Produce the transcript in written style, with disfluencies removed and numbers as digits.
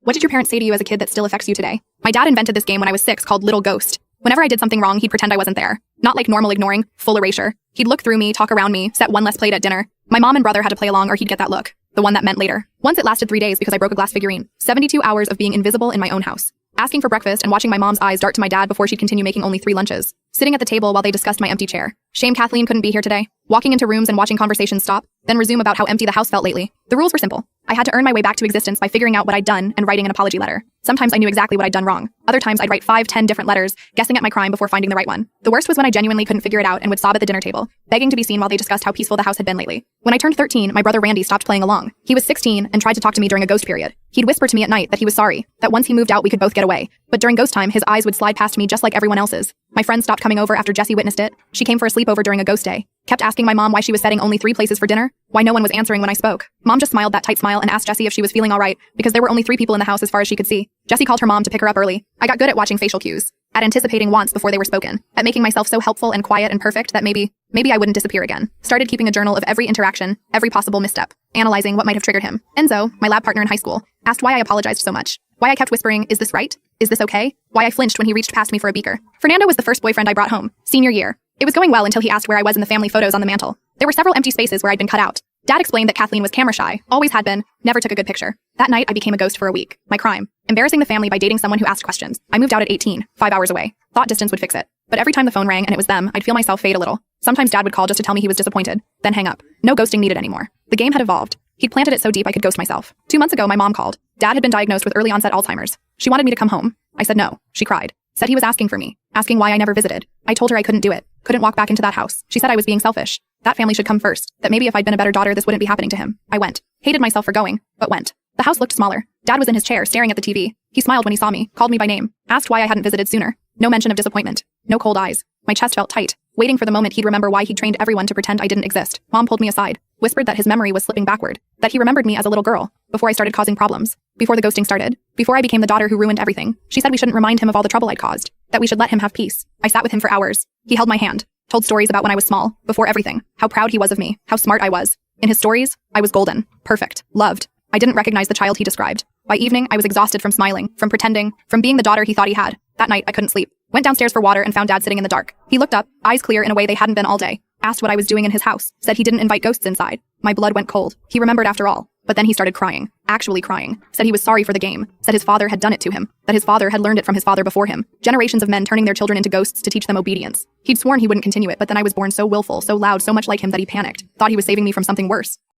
What did your parents say to you as a kid that still affects you today? My dad invented this game when I was 6 called Little Ghost. Whenever I did something wrong, he'd pretend I wasn't there. Not like normal ignoring, full erasure. He'd look through me, talk around me, set one less plate at dinner. My mom and brother had to play along or he'd get that look. The one that meant later. Once it lasted 3 days because I broke a glass figurine. 72 hours of being invisible in my own house. Asking for breakfast and watching my mom's eyes dart to my dad before she'd continue making only 3 lunches. Sitting at the table while they discussed my empty chair. Shame Kathleen couldn't be here today. Walking into rooms and watching conversations stop, then resume about how empty the house felt lately. The rules were simple. I had to earn my way back to existence by figuring out what I'd done and writing an apology letter. Sometimes I knew exactly what I'd done wrong. Other times I'd write 5-10 different letters, guessing at my crime before finding the right one. The worst was when I genuinely couldn't figure it out and would sob at the dinner table, begging to be seen while they discussed how peaceful the house had been lately. When I turned 13, my brother Randy stopped playing along. He was 16 and tried to talk to me during a ghost period. He'd whisper to me at night that he was sorry, that once he moved out we could both get away. But during ghost time, his eyes would slide past me just like everyone else's. My friend stopped coming over after Jessie witnessed it. She came for a sleepover during a ghost day. Kept asking my mom why she was setting only 3 places for dinner, why no one was answering when I spoke. Mom just smiled that tight smile and asked Jessie if she was feeling all right, because there were only 3 people in the house as far as she could see. Jessie called her mom to pick her up early. I got good at watching facial cues, at anticipating wants before they were spoken, at making myself so helpful and quiet and perfect that maybe I wouldn't disappear again. Started keeping a journal of every interaction, every possible misstep, analyzing what might have triggered him. Enzo, my lab partner in high school, asked why I apologized so much. Why I kept whispering, "Is this right? Is this okay?" Why I flinched when he reached past me for a beaker. Fernando was the first boyfriend I brought home, senior year. It was going well until he asked where I was in the family photos on the mantle. There were several empty spaces where I'd been cut out. Dad explained that Kathleen was camera shy, always had been, never took a good picture. That night, I became a ghost for a week. My crime. Embarrassing the family by dating someone who asked questions. I moved out at 18, 5 hours away. Thought distance would fix it. But every time the phone rang and it was them, I'd feel myself fade a little. Sometimes Dad would call just to tell me he was disappointed, then hang up. No ghosting needed anymore. The game had evolved. He'd planted it so deep I could ghost myself. 2 months ago, my mom called. Dad had been diagnosed with early onset Alzheimer's. She wanted me to come home. I said no. She cried. Said he was asking for me. Asking why I never visited. I told her I couldn't do it. Couldn't walk back into that house. She said I was being selfish. That family should come first. That maybe if I'd been a better daughter, this wouldn't be happening to him. I went. Hated myself for going, but went. The house looked smaller. Dad was in his chair, staring at the TV. He smiled when he saw me, called me by name, asked why I hadn't visited sooner. No mention of disappointment. No cold eyes. My chest felt tight, waiting for the moment he'd remember why he'd trained everyone to pretend I didn't exist. Mom pulled me aside, whispered that his memory was slipping backward, that he remembered me as a little girl, before I started causing problems, before the ghosting started, before I became the daughter who ruined everything. She said we shouldn't remind him of all the trouble I'd caused, that we should let him have peace. I sat with him for hours. He held my hand, told stories about when I was small, before everything, how proud he was of me, how smart I was. In his stories, I was golden, perfect, loved. I didn't recognize the child he described. By evening, I was exhausted from smiling, from pretending, from being the daughter he thought he had. That night, I couldn't sleep. Went downstairs for water and found Dad sitting in the dark. He looked up, eyes clear in a way they hadn't been all day. Asked what I was doing in his house. Said he didn't invite ghosts inside. My blood went cold. He remembered after all. But then he started crying. Actually crying. Said he was sorry for the game. Said his father had done it to him. That his father had learned it from his father before him. Generations of men turning their children into ghosts to teach them obedience. He'd sworn he wouldn't continue it, but then I was born so willful, so loud, so much like him that he panicked. Thought he was saving me from something worse.